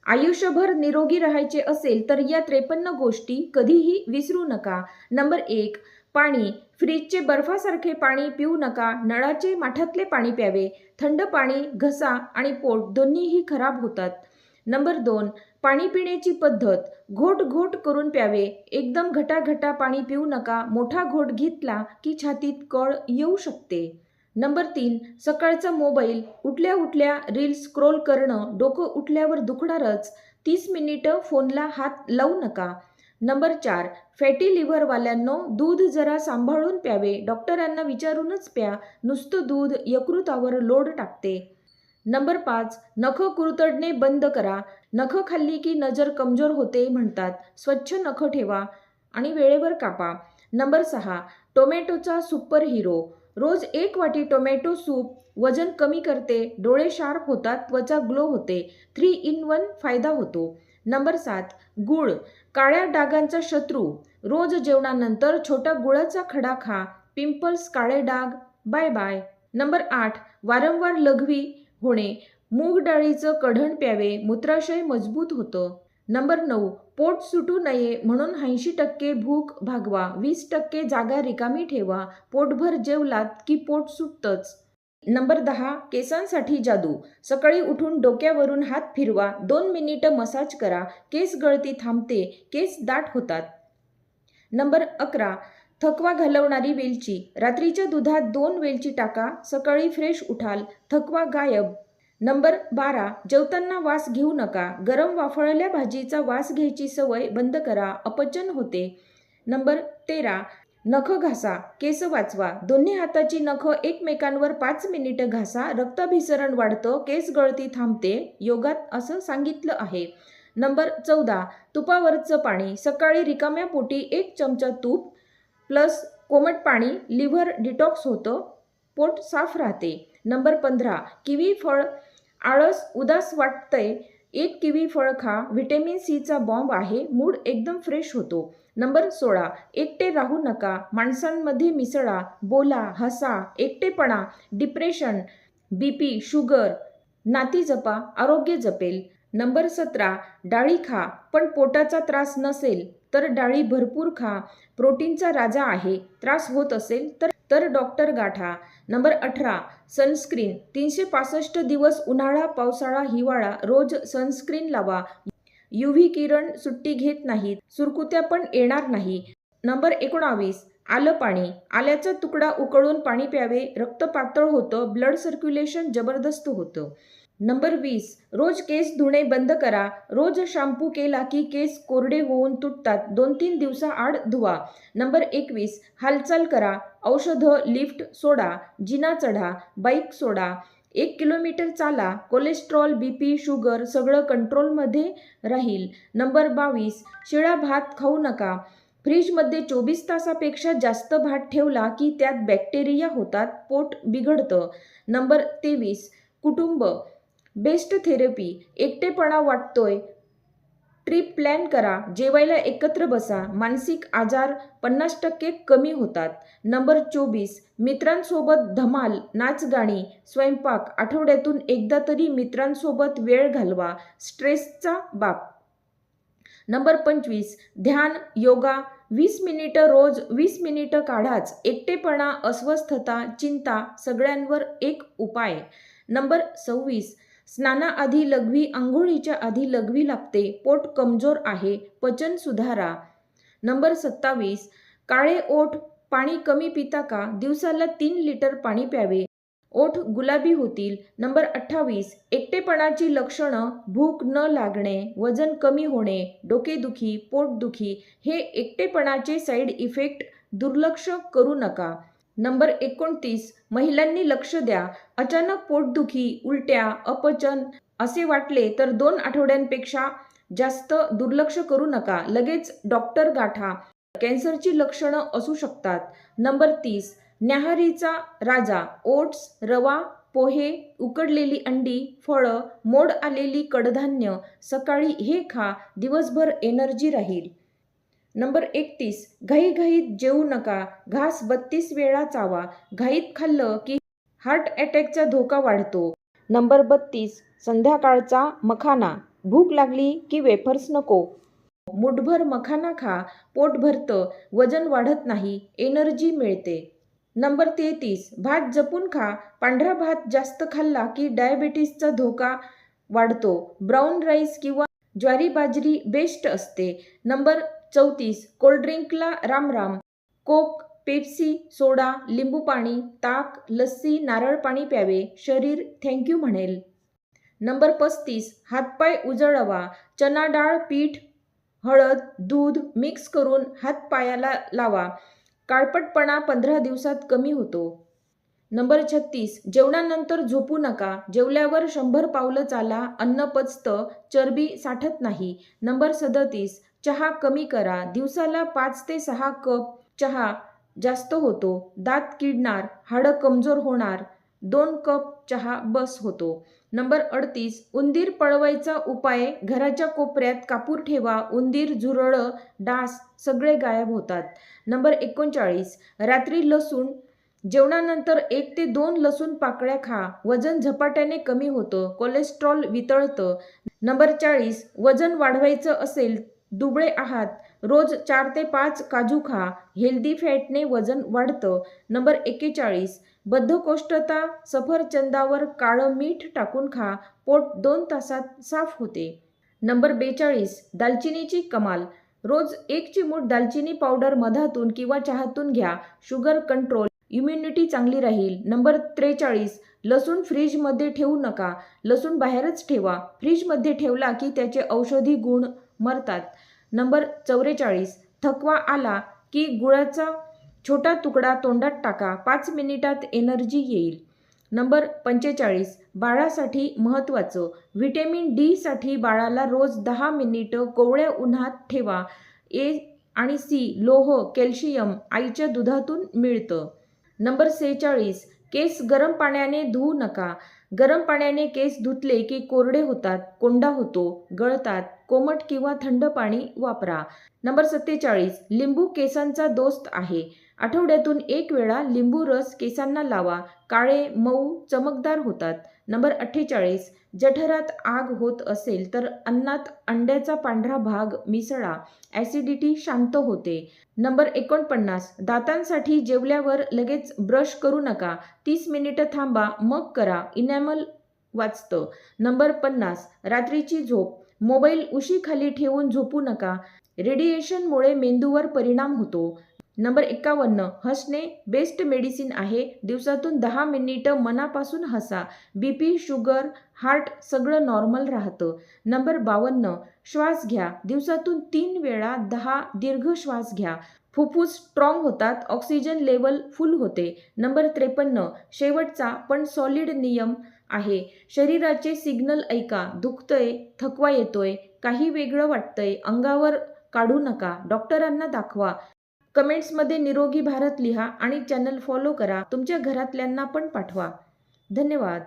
आयुष्यभर निरोगी राहायचे असेल तर या 53 गोष्टी कधीही विसरू नका. नंबर 1. पाणी. फ्रीजचे बर्फासारखे पाणी पिऊ नका. नळाचे माठातले पाणी प्यावे. थंड पाणी घसा आणि पोट दोन्हीही खराब होतात. नंबर 2. पाणी पिण्याची पद्धत. घोट घोट करून प्यावे. एकदम घटाघटा पाणी पिऊ नका. मोठा घोट घेतला की छातीत कळ येऊ शकते. नंबर 3. सकाळचा मोबाईल. उठल्या उठल्या रील्स स्क्रोल करणं डोकं उठल्यावर दुखणारच. 30 मिनिटं फोनला हात लावू नका. नंबर 4. फॅटी लिव्हरवाल्यांनो दूध जरा सांभाळून प्यावे. डॉक्टरांना विचारूनच प्या. नुसतं दूध यकृतावर लोड टाकते. नंबर 5. नखं कुरतडणे बंद करा. नखं खाल्ली की नजर कमजोर होते म्हणतात. स्वच्छ नखं ठेवा आणि वेळेवर कापा. नंबर 6. टोमॅटोचा सुपर हिरो. रोज 1 वाटी टोमॅटो सूप वजन कमी करते, डोळे शार्प होतात, त्वचा ग्लो होते. 3 in 1 फायदा होतो. नंबर 7. गूळ. काळ्या डागांचा शत्रू. रोज जेवणानंतर छोटा गुळाचा खडा खा. पिंपल्स, काळे डाग बाय बाय. नंबर 8. वारंवार लघवी होणे. मूग डाळीचं कढण प्यावे. मूत्राशय मजबूत होतं. नंबर 9. पोट सुटू नये म्हणून 80% भूक भागवा. 20% जागा रिकामी ठेवा. पोटभर जेवलात की पोट सुटतंच. नंबर 10. केसांसाठी जादू. सकाळी उठून डोक्यावरून हात फिरवा. 2 मिनिटं मसाज करा. केस गळती थांबते. केस दाट होतात. नंबर 11. थकवा घालवणारी वेलची. रात्रीच्या दुधात 2 वेलची टाका. सकाळी फ्रेश उठाल. थकवा गायब. नंबर 12. जेवताना वास घेऊ नका. गरम वाफळलेल्या भाजीचा वास घ्यायची सवय बंद करा. अपचन होते. नंबर 13. नखं घासा. केस वाचवा. दोन्ही हाताची नखं एकमेकांवर 5 मिनिटं घासा. रक्ताभिसरण वाढतं. केस गळती थांबते. योगात असं सांगितलं आहे. नंबर 14. तुपावरचं पाणी. सकाळी रिकाम्या पोटी 1 चमचा तूप प्लस कोमट पाणी. लिव्हर डिटॉक्स होतं. पोट साफ राहते. नंबर 15. किवी फळ. आळस उदास वाटतंय, 1 किवी फळ खा. व्हिटॅमिन सीचा बॉम्ब आहे. मूड एकदम फ्रेश होतो. नंबर 16. एकटे राहू नका. माणसांमध्ये मिसळा. बोला, हसा. एकटेपणा, डिप्रेशन, बीपी, शुगर, नाती जपा. आरोग्य जपेल. नंबर 17. डाळी खा. पण पोटाचा त्रास नसेल तर डाळी भरपूर खा. प्रोटीनचा राजा आहे. त्रास होत असेल तर डॉक्टर गाठा. नंबर 18. सनस्क्रीन. 365 दिवस उन्हाळा, पावसाळा, हिवाळा रोज सनस्क्रीन लावा. UV किरण सुट्टी घेत नाहीत. सुरकुत्या पण येणार नाही. नंबर 19. आलं पाणी. आल्याचा तुकडा उकळून पाणी प्यावे. रक्त पातळ होतं. ब्लड सर्क्युलेशन जबरदस्त होतं. नंबर 20. रोज केस धुणे बंद करा. रोज शॅम्पू केला की केस कोरडे होऊन तुटतात. 2-3 दिवसाआड धुवा. नंबर 21. हालचाल करा. औषधं, लिफ्ट सोडा. जिना चढा. बाईक सोडा. 1 किलोमीटर चाला. कोलेस्ट्रॉल, बीपी, शुगर सगळं कंट्रोलमध्ये राहील. नंबर 22. शिळा भात खाऊ नका. फ्रीजमध्ये 24 तासापेक्षा जास्त भात ठेवला की त्यात बॅक्टेरिया होतात. पोट बिघडतं. नंबर 23. कुटुंब. Best therapy. एकटेपणा वाटतोय, ट्रिप प्लॅन करा. जेवायला एकत्र बसा. मानसिक आजार 50% कमी होतात. नंबर 24. मित्रांसोबत धमाल, नाचगाणी, स्वयंपाक. आठवड्यातून एकदा तरी मित्रांसोबत वेळ घालवा. स्ट्रेसचा बाप. नंबर 25. ध्यान, योगा. 20 मिनिटं रोज 20 मिनिटं काढाच. एकटेपणा, अस्वस्थता, चिंता सगळ्यांवर एक उपाय. नंबर 26. स्नानाआधी लघवी. आंघोळीच्या आधी लघवी लागते. पोट कमजोर आहे. पचन सुधारा. नंबर 27. काळे ओठ. पाणी कमी पिता का? दिवसाला 3 लिटर पाणी प्यावे. ओठ गुलाबी होतील. नंबर 28. एकटेपणाची लक्षणं. भूक न लागणे, वजन कमी होणे, डोकेदुखी, पोटदुखी हे एकटेपणाचे साईड इफेक्ट. दुर्लक्ष करू नका. नंबर 29. महिलांनी लक्ष द्या. अचानक पोटदुखी, उलट्या, अपचन असे वाटले तर 2 आठवड्यांपेक्षा जास्त दुर्लक्ष करू नका. लगेच डॉक्टर गाठा. कॅन्सरची लक्षणं असू शकतात. नंबर 30. न्याहारीचा राजा. ओट्स, रवा, पोहे, उकडलेली अंडी, फळं, मोड आलेली कडधान्य. सकाळी हे खा. दिवसभर एनर्जी राहील. नंबर 31. घाईघाईत जेवू नका. घास 32 वेळा चावा. घाईत खाल्लं की हार्ट अटॅकचा धोका वाढतो. नंबर 32. संध्याकाळचा मखाना. भूक लागली की वेफर्स नको. मुठभर मखाना खा, पोट भरतं, वजन वाढत नाही, एनर्जी मिळते. नंबर 33, भात जपून खा. पांढरा भात जास्त खाल्ला की डायबिटीसचा धोका वाढतो. ब्राऊन राईस किंवा ज्वारी बाजरी बेस्ट असते. नंबर 34, कोल्ड्रिंकला रामराम. कोक, पेप्सी, सोडा, लिंबू पाणी, ताक, लस्सी, नारळ पाणी प्यावे. शरीर थँक्यू म्हणेल. नंबर 35, हातपाय उजळवा. चना डाळ, पीठ, हळद, दूध मिक्स करून हातपायाला लावा. काळपटपणा 15 दिवसात कमी होतो. नंबर 36, जेवणानंतर झोपू नका. जेवल्यावर 100 पावलं चाला. अन्न पचतं, चरबी साठत नाही. नंबर 37, चहा कमी करा. दिवसाला 5 ते 6 कप चहा जास्त होतो. दात किडणार, हाडं कमजोर होणार. 2 कप चहा बस होतो. नंबर 38, उंदीर पळवायचा उपाय. घराच्या कोपऱ्यात कापूर ठेवा. उंदीर, झुरळं, डास सगळे गायब होतात. नंबर 39, रात्री लसूण. जेवणानंतर 1 ते 2 लसूण पाकळ्या खा. वजन झपाट्याने कमी होतं. कोलेस्ट्रॉल वितळतं. नंबर 40, वजन वाढवायचं असेल, दुबळे आहात, रोज 4 ते 5 काजू खा. हेल्दी फॅटने वजन वाढतं. नंबर 41, बद्धकोष्ठता. सफरचंदावर काळं मीठ टाकून खा. पोट 2 तासात साफ होते. नंबर 42, दालचिनीची कमाल. रोज 1 चिमूट दालचिनी पावडर मधातून किंवा चहातून घ्या. शुगर कंट्रोल, इम्युनिटी चांगली राहील. नंबर 43, लसूण फ्रीजमध्ये ठेवू नका. लसूण बाहेरच ठेवा. फ्रीजमध्ये ठेवला की त्याचे औषधी गुण मरतात. नंबर 44, थकवा आला की गुळाचा छोटा तुकडा तोंडात टाका. 5 मिनिटात एनर्जी येईल. नंबर 45, बाळासाठी महत्त्वाचं. व्हिटॅमिन डी साठी बाळाला रोज 10 मिनिटं कोवळ्या उन्हात ठेवा. ए आणि सी, लोह, कॅल्शियम आईच्या दुधातून मिळतं. नंबर 46, केस गरम पाण्याने धुवू नका. गरम पाण्याने केस धुतले की कोरडे होतात, कोंडा होतो, गळतात. कोमट किंवा थंड पाणी वापरा. नंबर 47, लिंबू केसांचा दोस्त आहे. आठवड्यातून 1 वेळा लिंबू रस केसांना लावा. काळे, मऊ, चमकदार होतात. नंबर 48, जठरात आग होत असेल तर अन्नात अंड्याचा पांढरा भाग मिसळा. ॲसिडिटी शांत होते. नंबर 49, दातांसाठी जेवल्यावर लगेच ब्रश करू नका. 30 मिनिटं थांबा, मग करा. इनॅमल वाचतं. नंबर 50, रात्रीची झोप. मोबाईल उशीखाली ठेवून झोपू नका. रेडिएशनमुळे मेंदूवर परिणाम होतो. नंबर 51, हसणे बेस्ट मेडिसिन आहे. दिवसातून 10 मिनिटं मनापासून हसा. बीपी, शुगर, हार्ट सगळं नॉर्मल राहतं. नंबर 52, श्वास घ्या. दिवसातून 3 वेळा 10 दीर्घ श्वास घ्या. फुफ्फुस स्ट्रॉंग होतात, ऑक्सिजन लेवल फुल होते. नंबर 53, शेवटचा पण सॉलिड नियम आहे. शरीराचे सिग्नल ऐका. दुखतंय, थकवा येतोय, काही वेगळं वाटतंय, अंगावर काढू नका. डॉक्टरांना दाखवा. कमेंट्समध्ये निरोगी भारत लिहा आणि चॅनल फॉलो करा. तुमच्या घरातल्यांना पण पाठवा. धन्यवाद.